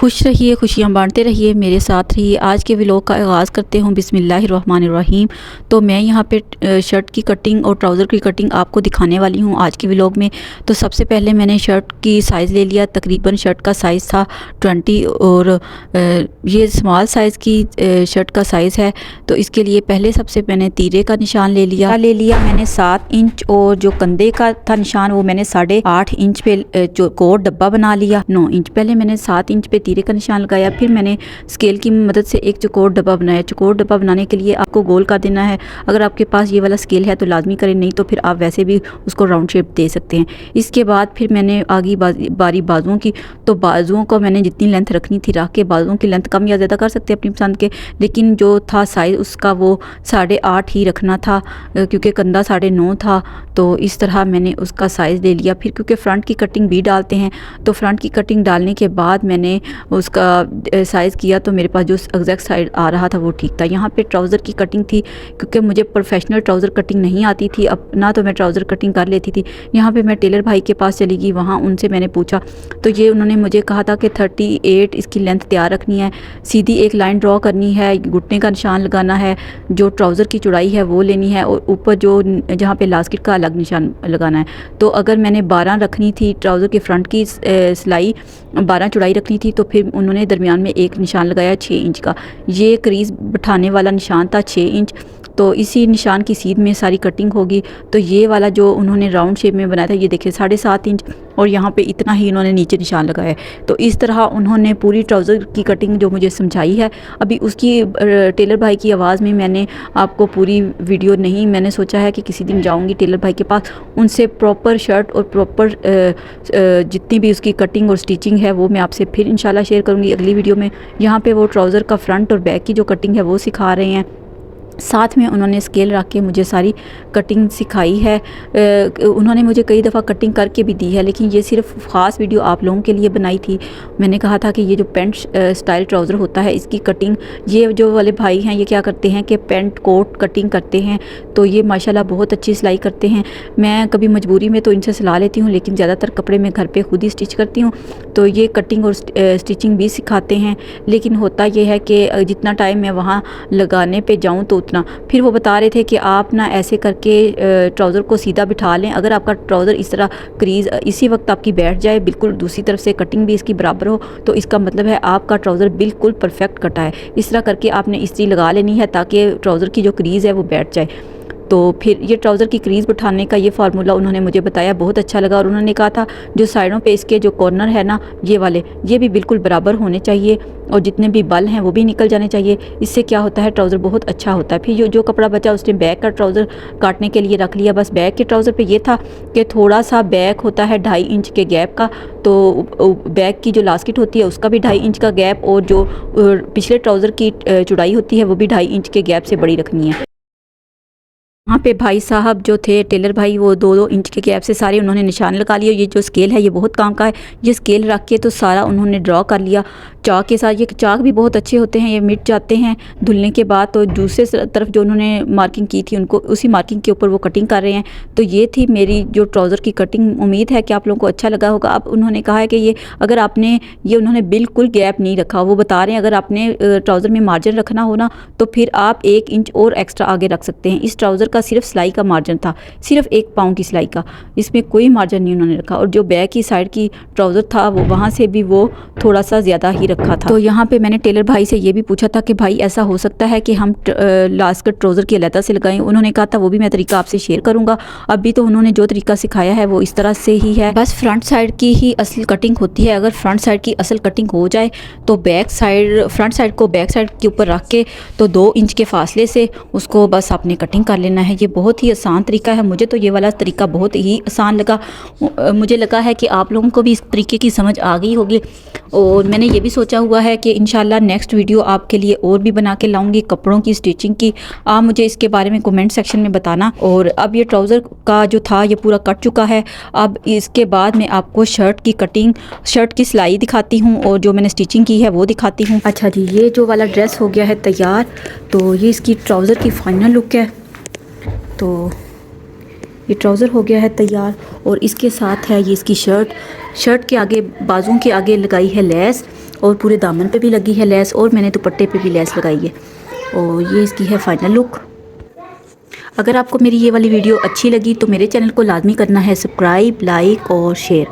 खुश रहिए, खुशियाँ बांटते रहिए, मेरे साथ रहिए। आज के व्लॉग का आगाज़ करते हूँ बिस्मिल्लाहिर्रहमानिर्रहीम। तो मैं यहाँ पे शर्ट की कटिंग और ट्राउज़र की कटिंग आपको दिखाने वाली हूँ आज के व्लॉग में। तो सबसे पहले मैंने शर्ट की साइज़ ले लिया। तकरीबन शर्ट का साइज़ था 20 और ये स्मॉल साइज़ की शर्ट का साइज़ है। तो इसके लिए पहले सबसे मैंने तीरे का निशान ले लिया मैंने 7 इंच, और जो कंधे का था निशान वो मैंने 8.5 इंच पे जो कोड डब्बा बना लिया। 9 इंच पहले मैंने 7 इंच पे तीरे का निशान लगाया। फिर मैंने स्केल की मदद से एक चौकोर डब्बा बनाया। चौकोर डब्बा बनाने के लिए आपको गोल कर देना है। अगर आपके पास ये वाला स्केल है तो लाजमी करें, नहीं तो फिर आप वैसे भी उसको राउंड शेप दे सकते हैं। इसके बाद फिर मैंने आगे बारी बाजुओं की, तो बाजुओं को मैंने जितनी लेंथ रखनी थी रख के, बाजुओं की लेंथ कम या ज़्यादा कर सकते हैं अपनी पसंद के, लेकिन जो था साइज़ उसका वो 8.5 ही रखना था क्योंकि कंधा 9.5 था। तो इस तरह मैंने उसका साइज़ ले लिया। फिर क्योंकि फ़्रंट की कटिंग भी डालते हैं, तो फ़्रंट की कटिंग डालने के बाद मैंने उसका साइज़ किया तो मेरे पास जो एग्जैक्ट साइज आ रहा था वो ठीक था। यहाँ पे ट्राउज़र की कटिंग थी, क्योंकि मुझे प्रोफेशनल ट्राउज़र कटिंग नहीं आती थी अपना, तो मैं ट्राउज़र कटिंग कर लेती थी। यहाँ पे मैं टेलर भाई के पास चली गई, वहाँ उनसे मैंने पूछा तो ये उन्होंने मुझे कहा था कि 38 इसकी लेंथ तैयार रखनी है, सीधी एक लाइन ड्रॉ करनी है, घुटने का निशान लगाना है, जो ट्राउज़र की चौड़ाई है वो लेनी है, और ऊपर जो जहाँ पे लास्टिक का अलग निशान लगाना है। तो अगर मैंने 12 रखनी थी ट्राउज़र के फ्रंट की सिलाई, 12 चौड़ाई रखनी थी, तो फिर उन्होंने दरमियान में एक निशान लगाया 6 इंच का। ये क्रीज़ बिठाने वाला निशान था 6 इंच। तो इसी निशान की सीध में सारी कटिंग होगी। तो ये वाला जो उन्होंने राउंड शेप में बनाया था, ये देखिए 7.5 इंच, और यहाँ पे इतना ही उन्होंने नीचे निशान लगाया है। तो इस तरह उन्होंने पूरी ट्राउज़र की कटिंग जो मुझे समझाई है, अभी उसकी टेलर भाई की आवाज़ में मैंने आपको पूरी वीडियो नहीं, मैंने सोचा है कि किसी दिन जाऊँगी टेलर भाई के पास, उनसे प्रॉपर शर्ट और प्रॉपर जितनी भी उसकी कटिंग और स्टिचिंग है वो मैं आपसे फिर इंशाल्लाह शेयर करूँगी अगली वीडियो में। यहाँ पे वो ट्राउज़र का फ्रंट और बैक की जो कटिंग है वो सिखा रहे हैं, साथ में उन्होंने स्केल रख के मुझे सारी कटिंग सिखाई है। उन्होंने मुझे कई दफ़ा कटिंग करके भी दी है, लेकिन ये सिर्फ ख़ास वीडियो आप लोगों के लिए बनाई थी। मैंने कहा था कि ये जो पेंट स्टाइल ट्राउज़र होता है इसकी कटिंग, ये जो वाले भाई हैं ये क्या करते हैं कि पेंट कोट कटिंग करते हैं, तो ये माशाल्लाह बहुत अच्छी सिलाई करते हैं। मैं कभी मजबूरी में तो इनसे सिला लेती हूँ, लेकिन ज़्यादातर कपड़े मैं घर पर खुद ही स्टिच करती हूँ। तो ये कटिंग और स्टिचिंग भी सिखाते हैं, लेकिन होता ये है कि जितना टाइम मैं वहाँ लगाने पर जाऊँ तो उतना। फिर वो बता रहे थे कि आप ना ऐसे करके ट्राउज़र को सीधा बिठा लें, अगर आपका ट्राउज़र इस तरह क्रीज़ इसी वक्त आपकी बैठ जाए, बिल्कुल दूसरी तरफ से कटिंग भी इसकी बराबर हो, तो इसका मतलब है आपका ट्राउज़र बिल्कुल परफेक्ट कटा है। इस तरह करके आपने इस्त्री लगा लेनी है ताकि ट्राउज़र की जो क्रीज़ है वो बैठ जाए। तो फिर ये ट्राउज़र की क्रीज़ बिठाने का ये फार्मूला उन्होंने मुझे बताया, बहुत अच्छा लगा। और उन्होंने कहा था जो साइडों पे इसके जो कॉर्नर है ना ये वाले, ये भी बिल्कुल बराबर होने चाहिए, और जितने भी बल हैं वो भी निकल जाने चाहिए। इससे क्या होता है ट्राउज़र बहुत अच्छा होता है। फिर जो कपड़ा बचा उसने बैक का ट्राउज़र काटने के लिए रख लिया। बस बैक के ट्राउज़र पे ये था कि थोड़ा सा बैक होता है 2.5 इंच के गैप का, तो बैक की जो लास्टिक होती है उसका भी 2.5 इंच का गैप, और जो पिछले ट्राउज़र की चौड़ाई होती है वो भी 2.5 इंच के गैप से बड़ी रखनी है। वहाँ पे भाई साहब जो थे टेलर भाई, वो 2-2 इंच के गैप से सारे उन्होंने निशान लगा लिए। ये जो स्केल है ये बहुत काम का है, ये स्केल रख के तो सारा उन्होंने ड्रॉ कर लिया चाक के साथ। ये चाक भी बहुत अच्छे होते हैं, ये मिट जाते हैं धुलने के बाद। तो दूसरे तरफ जो उन्होंने मार्किंग की थी उनको उसी मार्किंग के ऊपर वो कटिंग कर रहे हैं। तो ये थी मेरी जो ट्राउज़र की कटिंग। उम्मीद है कि आप लोगों को अच्छा लगा होगा। अब उन्होंने कहा है कि ये अगर आपने ये उन्होंने बिल्कुल गैप नहीं रखा, वो बता रहे हैं अगर आपने ट्राउज़र में मार्जिन रखना हो ना तो फिर आप 1 इंच और एक्स्ट्रा आगे रख सकते हैं। इस ट्राउज़र का सिर्फ सिलाई का मार्जिन था, सिर्फ 1 पाँव की सिलाई का, इसमें कोई मार्जिन नहीं उन्होंने रखा। और जो बैक की साइड की ट्राउज़र था वो वहाँ से भी वो थोड़ा सा ज़्यादा ही रखा था। तो यहाँ पे मैंने टेलर भाई से ये भी पूछा था कि भाई ऐसा हो सकता है कि हम लास्ट कट ट्राउज़र की अलहदा से लगाएं। उन्होंने कहा था वो भी मैं तरीका आपसे शेयर करूँगा। अभी तो उन्होंने जो तरीका सिखाया है वो इस तरह से ही है, बस फ्रंट साइड की ही असल कटिंग होती है। अगर फ्रंट साइड की असल कटिंग हो जाए तो बैक साइड, फ्रंट साइड को बैक साइड के ऊपर रख के तो 2 इंच के फासले से उसको बस आपने कटिंग कर लेना है। ये बहुत ही आसान तरीका है, मुझे तो ये वाला तरीका बहुत ही आसान लगा। मुझे लगा है कि आप लोगों को भी इस तरीके की समझ आ गई होगी। और मैंने ये भी सोचा हुआ है कि इंशाल्लाह नेक्स्ट वीडियो आपके लिए और भी बना के लाऊंगी कपड़ों की स्टिचिंग की। आप मुझे इसके बारे में कमेंट सेक्शन में बताना। और अब ये ट्राउज़र का जो था ये पूरा कट चुका है। अब इसके बाद मैं आपको शर्ट की कटिंग, शर्ट की सिलाई दिखाती हूँ और जो मैंने स्टिचिंग की है वो दिखाती हूँ। अच्छा जी, ये जो वाला ड्रेस हो गया है तैयार। तो ये इसकी ट्राउज़र की फाइनल लुक है। तो ये ट्राउज़र हो गया है तैयार, और इसके साथ है ये इसकी शर्ट। शर्ट के आगे बाजुओं के आगे लगाई है लेस, और पूरे दामन पे भी लगी है लेस और मैंने दुपट्टे पे भी लेस लगाई है। और ये इसकी है फाइनल लुक। अगर आपको मेरी ये वाली वीडियो अच्छी लगी तो मेरे चैनल को लाजमी करना है सब्सक्राइब, लाइक और शेयर।